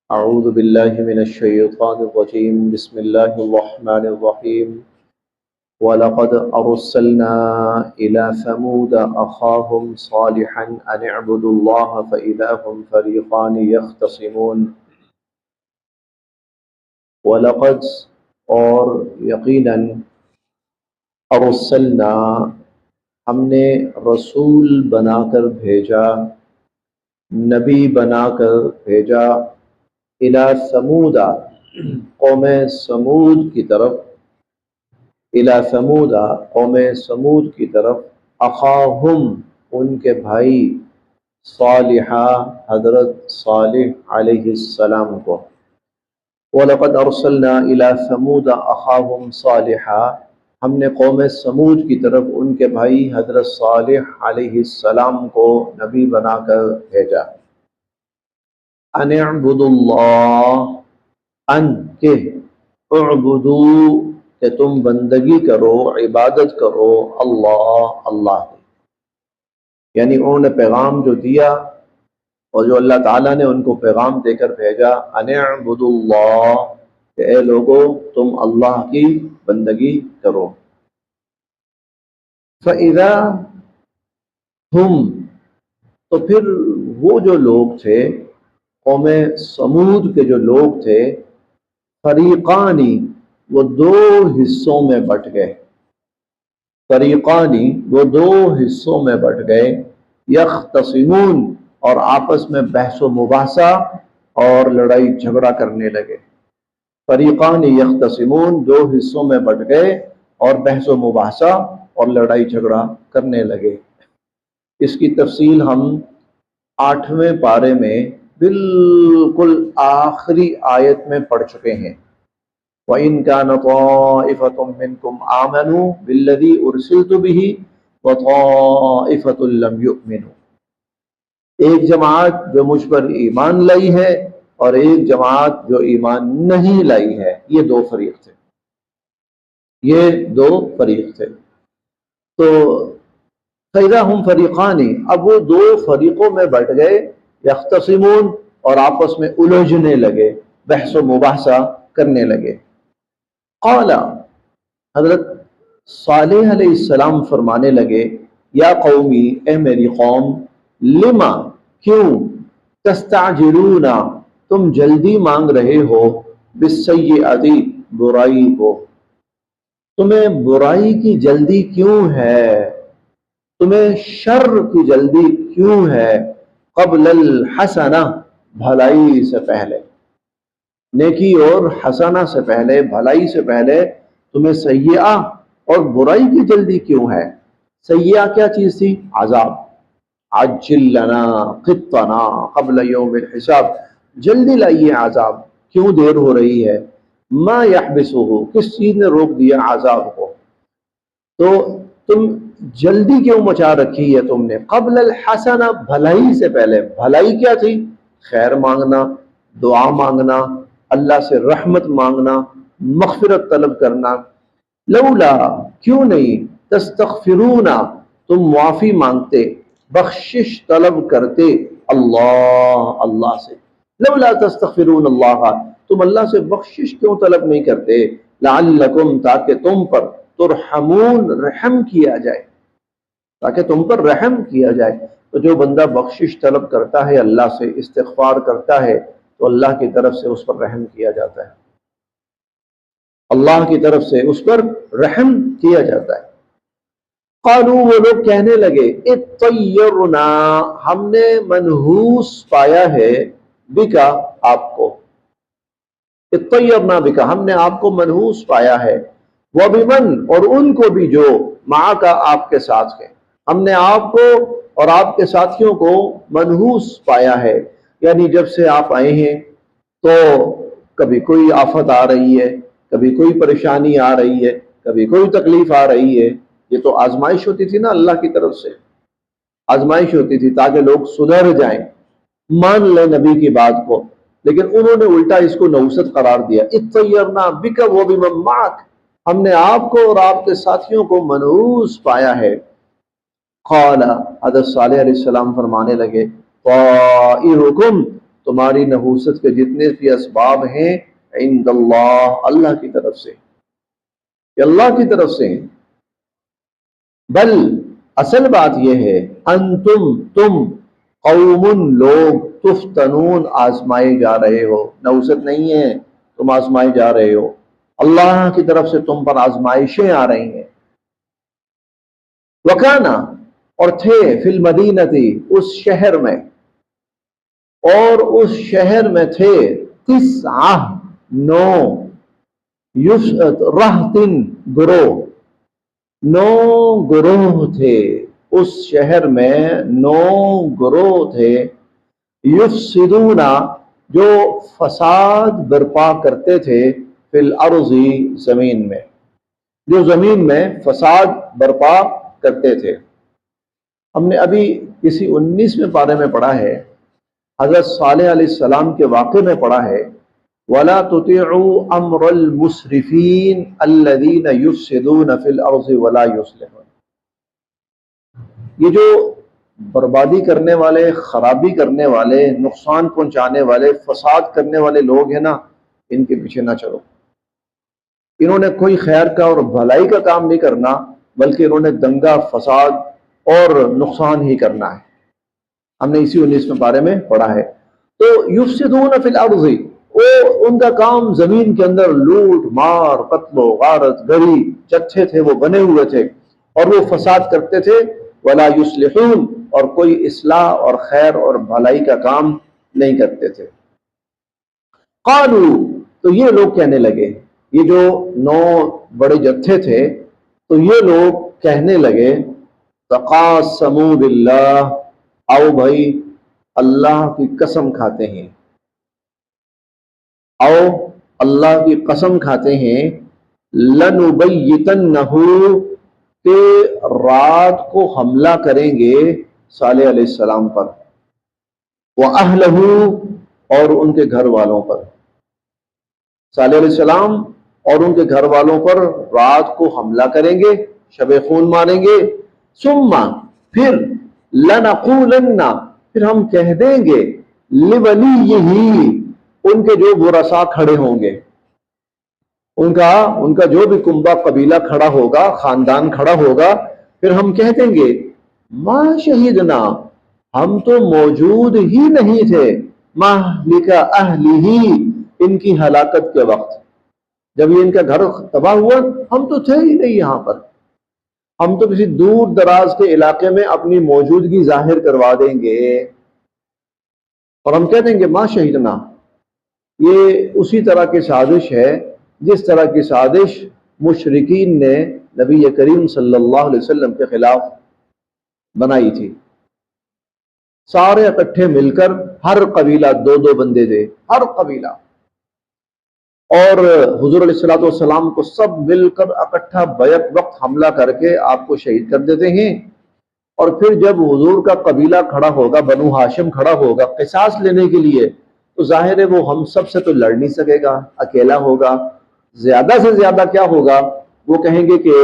أعوذ بالله من الشيطان الرجيم بسم الله الرحمن الرحيم ولقد أرسلنا إلى ثمود أخاهم صالحا أن اعبدوا الله فإذا هم فريقان يختصمون ولقد اور یقیناً ارسلنا ہم نے رسول بنا کر بھیجا، نبی بنا کر بھیجا، الی ثمود قوم ثمود کی طرف، الی ثمود قوم ثمود کی طرف، اخاہم ان کے بھائی، صالحہ حضرت صالح علیہ السلام کو۔ وَلَقَدْ أَرْسَلْنَا إِلَى ثَمُودَ أَخَاهُمْ صَالِحًا ہم نے قوم سمود کی طرف ان کے بھائی حضرت صالح علیہ السلام کو نبی بنا کر بھیجا۔ ان اعبدوا اللہ، ان کہ اعبدو کہ تم بندگی کرو، عبادت کرو، اللہ کی، یعنی انہوں نے پیغام جو دیا اور جو اللہ تعالیٰ نے ان کو پیغام دے کر بھیجا، ان اعبدوا اللہ کہ اے لوگو تم اللہ کی بندگی کرو۔ فَإِذَا ہم تو پھر وہ جو لوگ تھے، قوم سمود کے جو لوگ تھے، فریقانی وہ دو حصوں میں بٹ گئے، فریقانی وہ دو حصوں میں بٹ گئے، یختصمون اور آپس میں بحث و مباحثہ اور لڑائی جھگڑا کرنے لگے۔ فریقان یختصمون دو حصوں میں بٹ گئے اور بحث و مباحثہ اور لڑائی جھگڑا کرنے لگے۔ اس کی تفصیل ہم 8ویں پارے میں بالکل آخری آیت میں پڑھ چکے ہیں۔ وَإِن كَانَ طَائِفَةٌ مِّنكُمْ آمَنُوا بِالَّذِي أُرْسِلْتُ بِهِ وَطَائِفَةٌ لَّمْ يُؤْمِنُوا، ایک جماعت جو مجھ پر ایمان لائی ہے اور ایک جماعت جو ایمان نہیں لائی ہے، یہ دو فریق تھے، یہ دو فریق تھے۔ تو فَإِذَا هُمْ فَرِيقَانِ اب وہ دو فریقوں میں بٹ گئے، یختصمون اور آپس میں الجھنے لگے، بحث و مباحثہ کرنے لگے۔ قال حضرت صالح علیہ السلام فرمانے لگے، یا قومی اے میری قوم، لما کیوں، تستعجلون تم جلدی مانگ رہے ہو، بالسیئۃ برائی کو، تمہیں برائی کی جلدی کیوں ہے، تمہیں شر کی جلدی کیوں ہے، قبل الحسنہ بھلائی سے پہلے، نیکی اور حسنہ سے پہلے، بھلائی سے پہلے تمہیں سیئہ اور برائی کی جلدی کیوں ہے۔ سیئہ کیا چیز تھی؟ عذاب، عجل لنا قطنا قبل یوم الحساب، جلدی لائیے عذاب، کیوں دیر ہو رہی ہے؟ ما یحبسہ کس چیز نے روک دیا عذاب کو؟ تو تم جلدی کیوں مچا رکھی ہے تم نے؟ قبل الحسنہ بھلائی سے پہلے، بھلائی کیا تھی؟ خیر مانگنا، دعا مانگنا، اللہ سے رحمت مانگنا، مغفرت طلب کرنا۔ لولا کیوں نہیں، تستغفرون تم معافی مانگتے، بخشش طلب کرتے، اللہ سے، لولا تستغفرون اللہ تم اللہ سے بخشش کیوں طلب نہیں کرتے، لعلکم تاکہ تم پر ترحمون رحم کیا جائے، تاکہ تم پر رحم کیا جائے۔ تو جو بندہ بخشش طلب کرتا ہے، اللہ سے استغفار کرتا ہے، تو اللہ کی طرف سے اس پر رحم کیا جاتا ہے، اللہ کی طرف سے اس پر رحم کیا جاتا ہے۔ قالوا وہ لوگ کہنے لگے، اطیرنا ہم نے منحوس پایا ہے، بکا آپ کو، اطیرنا بکا ہم نے آپ کو منحوس پایا ہے، وبمن اور ان کو بھی جو معک آپ کے ساتھ ہیں، ہم نے آپ کو اور آپ کے ساتھیوں کو منحوس پایا ہے، یعنی جب سے آپ آئے ہیں تو کبھی کوئی آفت آ رہی ہے، کبھی کوئی پریشانی آ رہی ہے، کبھی کوئی تکلیف آ رہی ہے۔ یہ تو آزمائش ہوتی تھی نا، اللہ کی طرف سے آزمائش ہوتی تھی تاکہ لوگ سدھر جائیں، مان لیں نبی کی بات کو، لیکن انہوں نے الٹا اس کو نوست قرار دیا۔ اطیرنا بک وبمن معک ہم نے آپ کو اور آپ کے ساتھیوں کو منحوس پایا ہے۔ قال حضرت صالح علیہ السلام فرمانے لگے، طائرکم تمہاری نحوست کے جتنے بھی اسباب ہیں عند اللہ، اللہ کی طرف سے، یہ اللہ کی طرف سے ہیں۔ بل اصل بات یہ ہے انتم، تم، قوم، لوگ، تفتنون، آزمائے جا رہے ہو، نحوست نہیں ہے، تم آزمائے جا رہے ہو، اللہ کی طرف سے تم پر آزمائشیں آ رہی ہیں۔ وکانا، اور تھے، فی المدینتی، اس شہر میں، اور اس شہر میں تھے، تسعہ، 9، رہتن، گروہ، 9 گروہ تھے اس شہر میں، 9 گروہ تھے، یفسدون، جو فساد برپا کرتے تھے، فی الارض، زمین میں، جو زمین میں فساد برپا کرتے تھے۔ ہم نے ابھی کسی 19ویں پارے میں پڑھا ہے، حضرت صالح علیہ السلام کے واقعے میں پڑھا ہے، وَلَا تُطِيعُوا أَمْرَ الْمُسْرِفِينَ الَّذِينَ يُفْسِدُونَ فِي الْأَرْضِ وَلَا يُصْلِحُونَ۔ یہ جو بربادی کرنے والے، خرابی کرنے والے، نقصان پہنچانے والے، فساد کرنے والے لوگ ہیں نا، ان کے پیچھے نہ چلو۔ انہوں نے کوئی خیر کا اور بھلائی کا کام نہیں کرنا، بلکہ انہوں نے دنگا، فساد اور نقصان ہی کرنا ہے۔ ہم نے اسی 19ویں پارے میں پڑھا ہے۔ تو یفسدون فی الارض، وہ ان کا کام زمین کے اندر لوٹ مار، قتل و غارت گری، چچے تھے، وہ بنے ہوئے تھے، اور وہ فساد کرتے تھے، ولا یصلحون، اور کوئی اصلاح اور خیر اور بھلائی کا کام نہیں کرتے تھے۔ قالوا، تو یہ لوگ کہنے لگے، یہ جو 9 بڑے جتھے تھے، تو یہ لوگ کہنے لگے، تقاسموا باللہ، آؤ بھائی اللہ کی قسم کھاتے ہیں، آؤ اللہ کی قسم کھاتے ہیں، لنبیتنہ، کہ رات کو حملہ کریں گے صالح علیہ السلام پر، وَأَهْلَهُ، اور ان کے گھر والوں پر، صالح علیہ السلام اور ان کے گھر والوں پر رات کو حملہ کریں گے، شب خون ماریں گے، ثم، پھر، لنقولن، پھر ہم کہہ دیں گے، لولیہ، ان کے جو ورثاء کھڑے ہوں گے، ان کا جو بھی کنبہ قبیلہ کھڑا ہوگا، خاندان کھڑا ہوگا، پھر ہم کہہ دیں گے، ما شہدنا، ہم تو موجود ہی نہیں تھے، مہلک اہلہ، ان کی ہلاکت کے وقت، جب یہ ان کا گھر تباہ ہوا ہم تو تھے ہی نہیں یہاں پر، ہم تو کسی دور دراز کے علاقے میں اپنی موجودگی ظاہر کروا دیں گے، اور ہم کہہ دیں گے ما شہدنا۔ یہ اسی طرح کی سازش ہے جس طرح کی سازش مشرکین نے نبی کریم صلی اللہ علیہ وسلم کے خلاف بنائی تھی۔ سارے اکٹھے مل کر، ہر قبیلہ 2 بندے دے، ہر قبیلہ، اور حضور علیہ الصلوۃ والسلام کو سب مل کر اکٹھا بیک وقت حملہ کر کے آپ کو شہید کر دیتے ہیں، اور پھر جب حضور کا قبیلہ کھڑا ہوگا، بنو ہاشم کھڑا ہوگا قصاص لینے کے لیے، تو ظاہر ہے وہ ہم سب سے تو لڑ نہیں سکے گا، اکیلا ہوگا، زیادہ سے زیادہ کیا ہوگا، وہ کہیں گے کہ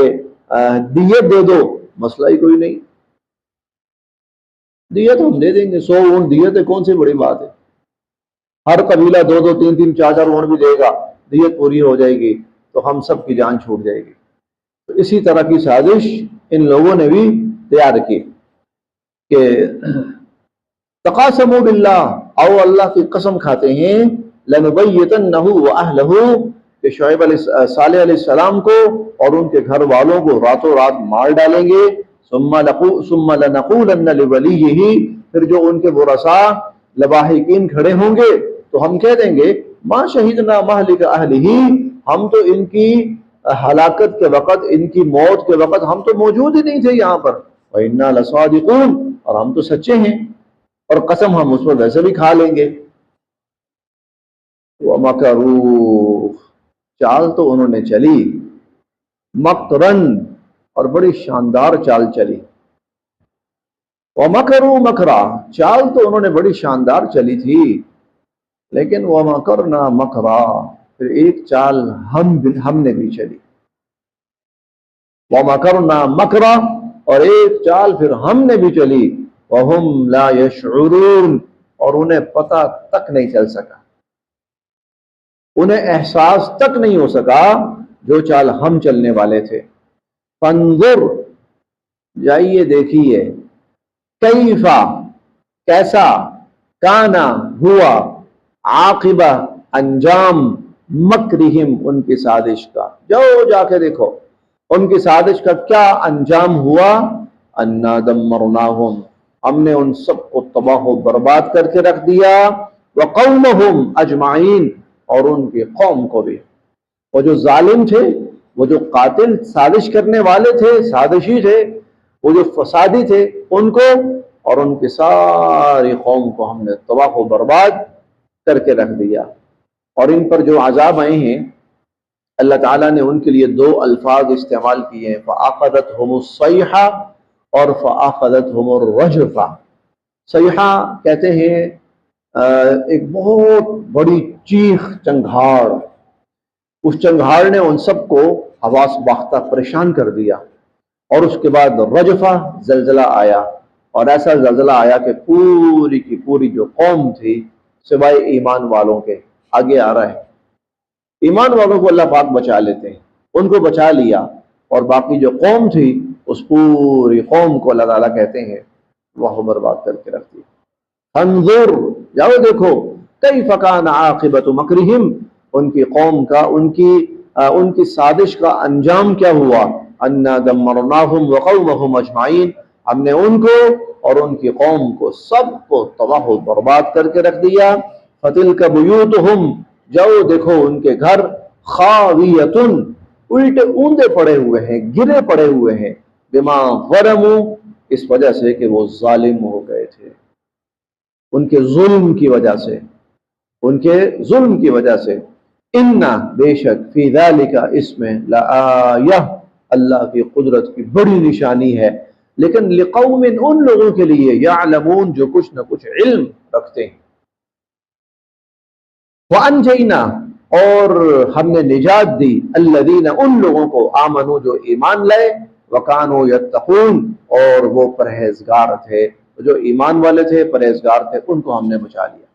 دیت دے دو، مسئلہ ہی کوئی نہیں، دیت ہم دے دیں گے، 100 اونٹ دیت ہے، کون سی بڑی بات ہے، ہر قبیلہ 2 3 4 اونٹ بھی دے گا، دیت پوری ہو جائے گی، تو ہم سب کی جان چھوٹ جائے گی۔ تو اسی طرح کی سازش ان لوگوں نے بھی تیار کی کہ تقاسموا باللہ، او اللہ کی قسم کھاتے ہیں، لنبیتنہ واہلہ، کہ صالح علیہ السلام کو اور ان کے گھر والوں کو راتوں رات مار ڈالیں گے، ثم لنقولن لولیہ، پھر جو ان کے ورثاء لواحقین کھڑے ہوں گے تو ہم کہہ دیں گے، ما شہدنا مہلک اہلہ، ہم تو ان کی ہلاکت کے وقت، ان کی موت کے وقت ہم تو موجود ہی نہیں تھے یہاں پر، وَإِنَّا لَصَادِقُونَ، اور ہم تو سچے ہیں، اور قسم ہم اس پر ویسے بھی کھا لیں گے۔ وَمَكَرُوا، چال تو انہوں نے چلی، مکرن، اور بڑی شاندار چال چلی، وَمَكَرُوا مَكْرًا، چال تو انہوں نے بڑی شاندار چلی تھی، لیکن وَمَكَرْنَا مَكْرًا، پھر ایک چال ہم نے بھی چلی، وَمَكَرْنَا مَكْرًا، اور ایک چال پھر ہم نے بھی چلی، وَهُمْ لَا يَشْعُرُونَ، اور انہیں پتہ تک نہیں چل سکا، انہیں احساس تک نہیں ہو سکا جو چال ہم چلنے والے تھے۔ فانظر، جائیے دیکھیے، کیفا، کیسا، کانا، ہوا، عاقبہ، انجام، مکرہم، ان کی سازش کا، جاؤ جا کے دیکھو ان کی سازش کا کیا انجام ہوا۔ انا دمرناہم، ہم نے ان سب کو تباہ و برباد کر کے رکھ دیا، وقومہم اجمعین، اور ان کی قوم کو بھی۔ وہ جو ظالم تھے، وہ جو قاتل سازش کرنے والے تھے، سازشی تھے، وہ جو فسادی تھے، ان کو اور ان کی ساری قوم کو ہم نے تباہ و برباد کر کے رکھ دیا۔ اور ان پر جو عذاب آئے ہیں، اللہ تعالیٰ نے ان کے لیے دو الفاظ استعمال کیے ہیں، فَأَخَذَتْهُمُ الصَّيْحَةُ اور فَأَخَذَتْهُمُ الرَّجْفَةُ۔ صیحہ کہتے ہیں ایک بہت بڑی چیخ، چنگھاڑ، اس چنگھاڑ نے ان سب کو حواس باختہ پریشان کر دیا۔ اور اس کے بعد رجفہ، زلزلہ آیا، اور ایسا زلزلہ آیا کہ پوری کی پوری جو قوم تھی سوائے ایمان والوں کے، آگے آ رہا ہے، ایمان والوں کو اللہ پاک بچا لیتے ہیں، ان کو بچا لیا، اور باقی جو قوم تھی اس پوری قوم کو اللہ تعالیٰ کہتے ہیں وہ برباد کر کے رکھ دیا۔ انظر، جاؤ دیکھو، کیف کان عاقبۃ مکرہم، ان کی قوم کا، ان کی سازش کا انجام کیا ہوا۔ انا دمرناہم وقومہم اجمعین، ہم نے ان کو اور ان کی قوم کو سب کو تباہ و برباد کر کے رکھ دیا۔ فتلک بیوتہم، جاؤ دیکھو ان کے گھر، خاویتن، الٹے اوندے پڑے ہوئے ہیں، گرے پڑے ہوئے ہیں، بما ظلموا، اس وجہ سے کہ وہ ظالم ہو گئے تھے، ان کے ظلم کی وجہ سے، ان کے ظلم کی وجہ سے۔ انا، بے شک، فی ذالک، اس میں، لآیہ، اللہ کی قدرت کی بڑی نشانی ہے، لیکن لقوم، ان لوگوں کے لیے، یعلمون، جو کچھ نہ کچھ علم رکھتے ہیں۔ وَأَنْجَيْنَا، اور ہم نے نجات دی، الذین، ان لوگوں کو، آمنوا، جو ایمان لائے، وَكَانُوا يَتَّقُونَ، اور وہ پرہیزگار تھے، جو ایمان والے تھے، پرہیزگار تھے، ان کو ہم نے بچا لیا،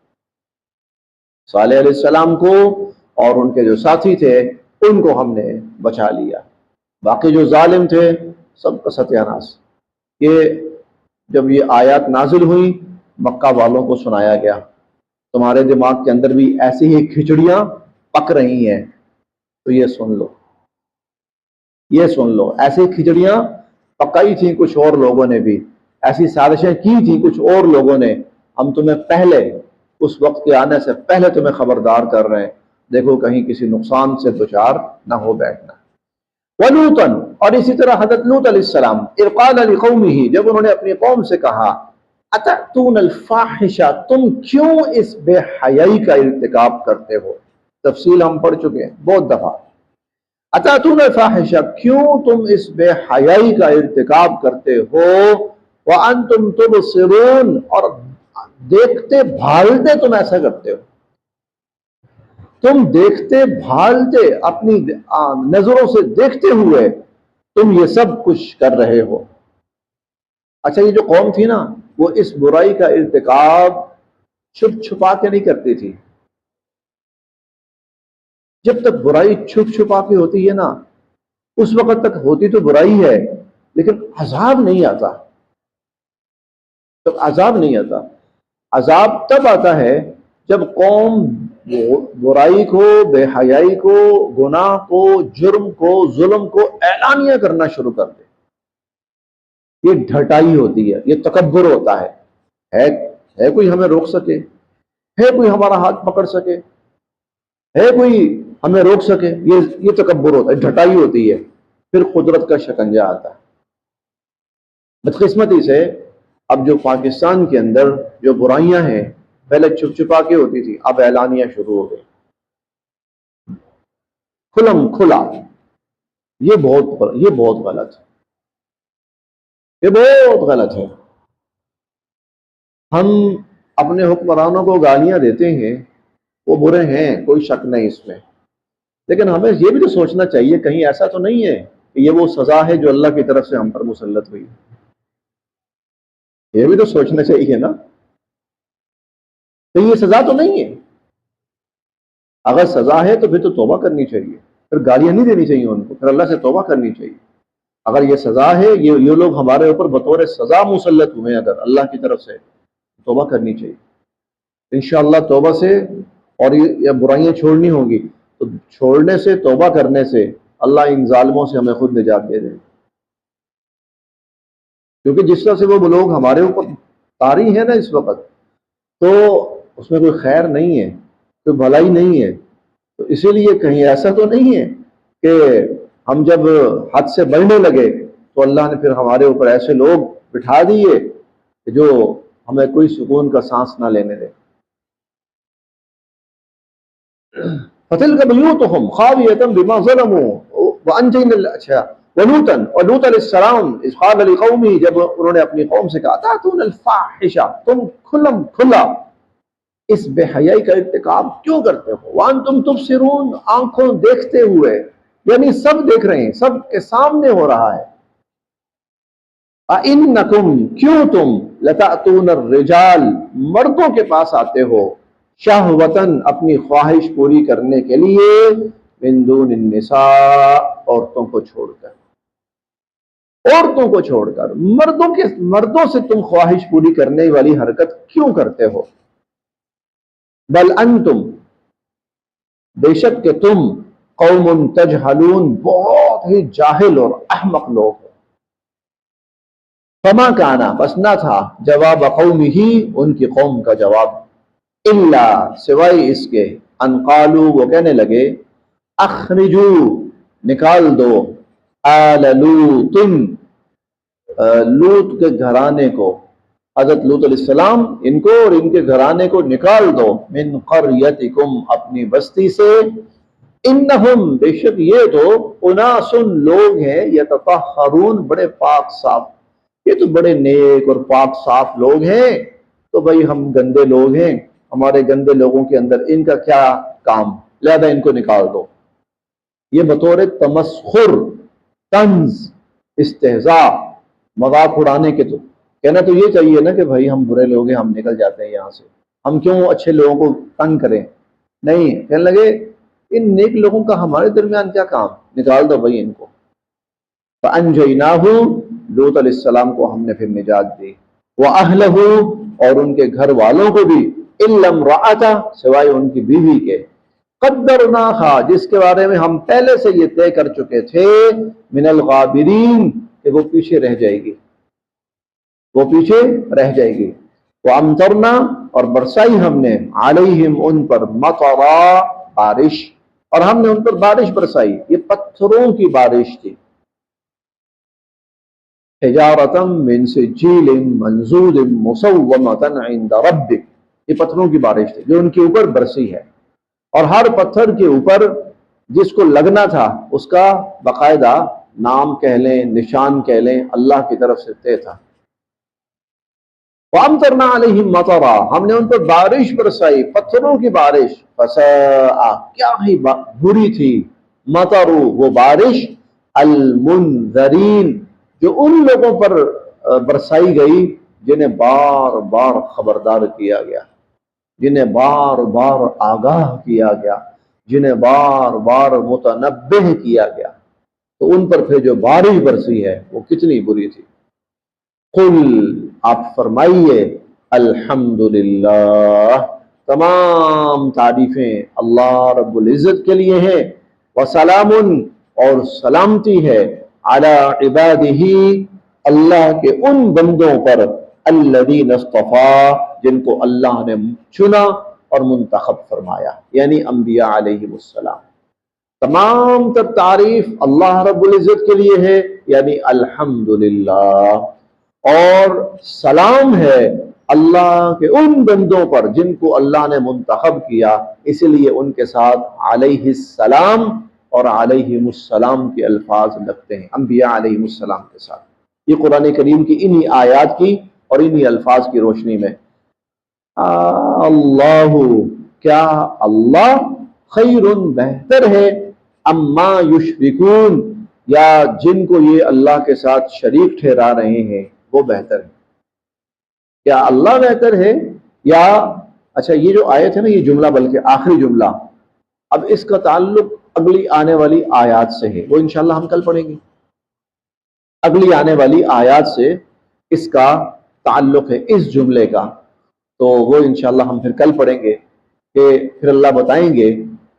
صالح علیہ السلام کو اور ان کے جو ساتھی تھے ان کو ہم نے بچا لیا۔ باقی جو ظالم تھے سب کا ستیہ ناش۔ یہ جب یہ آیات نازل ہوئی، مکہ والوں کو سنایا گیا، تمہارے دماغ کے اندر بھی ایسی ہی کھچڑیاں پک رہی ہیں تو یہ سن لو، یہ سن لو، ایسی کھچڑیاں پکائی تھیں کچھ اور لوگوں نے بھی، ایسی سازشیں کی تھیں کچھ اور لوگوں نے، ہم تمہیں پہلے، اس وقت کے آنے سے پہلے تمہیں خبردار کر رہے ہیں، دیکھو کہیں کسی نقصان سے دوچار نہ ہو بیٹھنا۔ وَلُوطًا، اور اسی طرح حضرت لوط علیہ السلام، اذ قال لقومہ، جب انہوں نے اپنی قوم سے کہا، اتأتون الفاحشہ، تم کیوں اس بے حیائی کا ارتکاب کرتے ہو؟ تفصیل ہم پڑھ چکے ہیں بہت دفعہ۔ اتأتون الفاحشہ، کیوں تم اس بے حیائی کا ارتکاب کرتے ہو، وانتم تبصرون، اور دیکھتے بھالتے تم ایسا کرتے ہو، تم دیکھتے بھالتے، اپنی نظروں سے دیکھتے ہوئے تم یہ سب کچھ کر رہے ہو۔ اچھا، یہ جو قوم تھی نا، وہ اس برائی کا ارتکاب چھپ چھپا کے نہیں کرتی تھی۔ جب تک برائی چھپ چھپا کے ہوتی ہے نا، اس وقت تک ہوتی تو برائی ہے لیکن عذاب نہیں آتا، تب عذاب نہیں آتا۔ عذاب تب آتا ہے جب قوم برائی کو، بے حیائی کو، گناہ کو، جرم کو، ظلم کو اعلانیہ کرنا شروع کر دے۔ یہ ڈھٹائی ہوتی ہے، یہ تکبر ہوتا ہے کوئی ہمیں روک سکے؟ ہے کوئی ہمارا ہاتھ پکڑ سکے؟ ہے کوئی ہمیں روک سکے؟ یہ تکبر ہوتا ہے، ڈھٹائی ہوتی ہے، پھر قدرت کا شکنجہ آتا ہے۔ بدقسمتی سے اب جو پاکستان کے اندر جو برائیاں ہیں، پہلے چھپ چھپا کے ہوتی تھی، اب اعلانیہ شروع ہو گئی، کھلم کھلا۔ یہ بہت غلط ہے، یہ بہت غلط ہے۔ ہم اپنے حکمرانوں کو گالیاں دیتے ہیں، وہ برے ہیں، کوئی شک نہیں اس میں، لیکن ہمیں یہ بھی تو سوچنا چاہیے کہیں ایسا تو نہیں ہے کہ یہ وہ سزا ہے جو اللہ کی طرف سے ہم پر مسلط ہوئی، یہ بھی تو سوچنا چاہیے نا۔ تو یہ سزا تو نہیں ہے. اگر سزا ہے تو پھر تو توبہ کرنی چاہیے، پھر گالیاں نہیں دینی چاہیے ان کو، پھر اللہ سے توبہ کرنی چاہیے. اگر یہ سزا ہے، یہ لوگ ہمارے اوپر بطور سزا مسلط ہوئے ہیں اگر اللہ کی طرف سے، توبہ کرنی چاہیے انشاءاللہ. توبہ سے اور یہ برائیاں چھوڑنی ہوں گی، تو چھوڑنے سے، توبہ کرنے سے اللہ ان ظالموں سے ہمیں خود نجات دے دے. کیونکہ جس طرح سے وہ لوگ ہمارے اوپر طاری ہیں نا اس وقت، تو اس میں کوئی خیر نہیں ہے، کوئی بھلائی نہیں ہے. تو اسی لیے کہیں ایسا تو نہیں ہے کہ ہم جب حد سے بڑھنے لگے تو اللہ نے پھر ہمارے اوپر ایسے لوگ بٹھا دیے کہ جو ہمیں کوئی سکون کا سانس نہ لینے دے. فَتِلْكَ بُيُوتُهُمْ خَاوِيَةً بِمَا ظَلَمُوا وَأَنْجَيْنَا اچھا ولوط علیہ السلام اذ قال لقومه، جب انہوں نے اپنی قوم سے کہا تاتون الفاحشہ، تم کھلم کھلا اس بے حیائی کا ارتکاب کیوں کرتے ہو، وانتم تبصرون، آنکھوں دیکھتے ہوئے، یعنی سب دیکھ رہے ہیں، سب کے سامنے ہو رہا ہے. اِنَّكُمْ، کیوں تم، لَتَأْتُونَ الرِّجَالِ، مردوں کے پاس آتے ہو، شہوتاً، اپنی خواہش پوری کرنے کے لیے، من دون النساء، عورتوں کو چھوڑ کر، عورتوں کو چھوڑ کر مردوں سے تم خواہش پوری کرنے والی حرکت کیوں کرتے ہو. بل انتم، بے شک کہ تم، قوم تجہلون، بہت ہی جاہل اور احمق لوگ ہو. فما کانا، بس نہ تھا، جواب قومہ، ان کی قوم کا جواب، الا، سوائے اس کے، ان قالوا، وہ کہنے لگے، اخرجو، نکال دو، آل لوط، لوط کے گھرانے کو، حضرت لوط علیہ السلام، ان کو اور ان کے گھرانے کو نکال دو، من قریتکم، اپنی بستی سے، انہم، بے شک یہ تو، اناس، لوگ ہیں، یتطہرون، بڑے پاک صاف، یہ تو بڑے نیک اور پاک صاف لوگ ہیں. تو بھئی ہم گندے لوگ ہیں، ہمارے گندے لوگوں کے اندر ان کا کیا کام، لہذا ان کو نکال دو. یہ بطور تمسخر، طنز، استہزاء، مذاق اڑانے کے، تو کہنا تو یہ چاہیے نا کہ بھائی ہم برے لوگ ہیں، ہم نکل جاتے ہیں یہاں سے، ہم کیوں اچھے لوگوں کو تنگ کریں. نہیں، کہنے لگے ان نیک لوگوں کا ہمارے درمیان کیا کام، نکال دو بھائی ان کو. فَأَنْجَيْنَاهُ، لوط علیہ السلام کو ہم نے پھر نجات دی، وَأَهْلَهُ، اور ان کے گھر والوں کو بھی، إِلَّا امْرَأَتَهُ، سوائے ان کی بیوی کے، قَدَّرْنَاهَا، جس کے بارے میں ہم پہلے سے یہ طے کر چکے تھے، مِنَ الْغَابِرِينَ، کہ وہ پیچھے رہ جائے گی، وہ پیچھے رہ جائے گی. وَأَمْطَرْنَا، اور برسائی ہم نے، عَلَيْهِمْ، ان پر، مَطَرًا، بارش، اور ہم نے ان پر بارش برسائی، یہ پتھروں کی بارش تھی. حجارۃ من سجیل منضود مصومۃ عند ربک، یہ پتھروں کی بارش تھی جو ان کے اوپر برسی ہے، اور ہر پتھر کے اوپر جس کو لگنا تھا اس کا باقاعدہ نام کہہ لیں، نشان کہہ لیں، اللہ کی طرف سے طے تھا. وَأَمْطَرْنَا عَلَيْهِمْ مَطَرًا، ہم نے ان پر بارش برسائی، پتھروں کی بارش. فَسَاءَ، کیا ہی بری تھی، مطر، وہ بارش، المنذرین، جو ان لوگوں پر برسائی گئی جنہیں بار بار خبردار کیا گیا، جنہیں بار بار آگاہ کیا گیا، جنہیں بار بار متنبہ کیا گیا. تو ان پر پھر جو بارش برسی ہے وہ کتنی بری تھی. قل، آپ فرمائیے، الحمدللہ، تمام تعریفیں اللہ رب العزت کے لیے ہیں، وسلام، اور سلامتی ہے، علی عبادہ، اللہ کے ان بندوں پر، الذین اصطفیٰ، جن کو اللہ نے چنا اور منتخب فرمایا، یعنی انبیاء علیہ السلام. تمام تر تعریف اللہ رب العزت کے لیے ہے، یعنی الحمدللہ، اور سلام ہے اللہ کے ان بندوں پر جن کو اللہ نے منتخب کیا، اسی لیے ان کے ساتھ علیہ السلام اور علیہ السلام کے الفاظ لگتے ہیں، انبیاء علیہ السلام کے ساتھ. یہ قرآن کریم کی انہی آیات کی اور انہی الفاظ کی روشنی میں. اللہ، کیا اللہ، خیر، بہتر ہے، اما یشرکون، یا جن کو یہ اللہ کے ساتھ شریک ٹھہرا رہے ہیں وہ بہتر ہے. کیا اللہ بہتر ہے یا اچھا یہ جو آیت ہے نا، یہ جملہ بلکہ آخری جملہ، اب اس کا تعلق اگلی آنے والی آیات سے ہے، وہ انشاءاللہ ہم کل پڑھیں گے۔ اگلی آنے والی آیات سے اس کا تعلق ہے، اس جملے کا، تو وہ انشاءاللہ ہم پھر کل پڑھیں گے کہ پھر اللہ بتائیں گے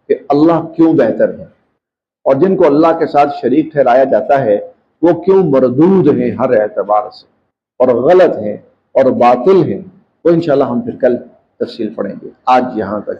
کہ اللہ کیوں بہتر ہے، اور جن کو اللہ کے ساتھ شریک ٹھہرایا جاتا ہے وہ کیوں مردود ہیں ہر اعتبار سے، اور غلط ہیں اور باطل ہیں، وہ انشاءاللہ ہم پھر کل تفصیل پڑھیں گے۔ آج یہاں تک۔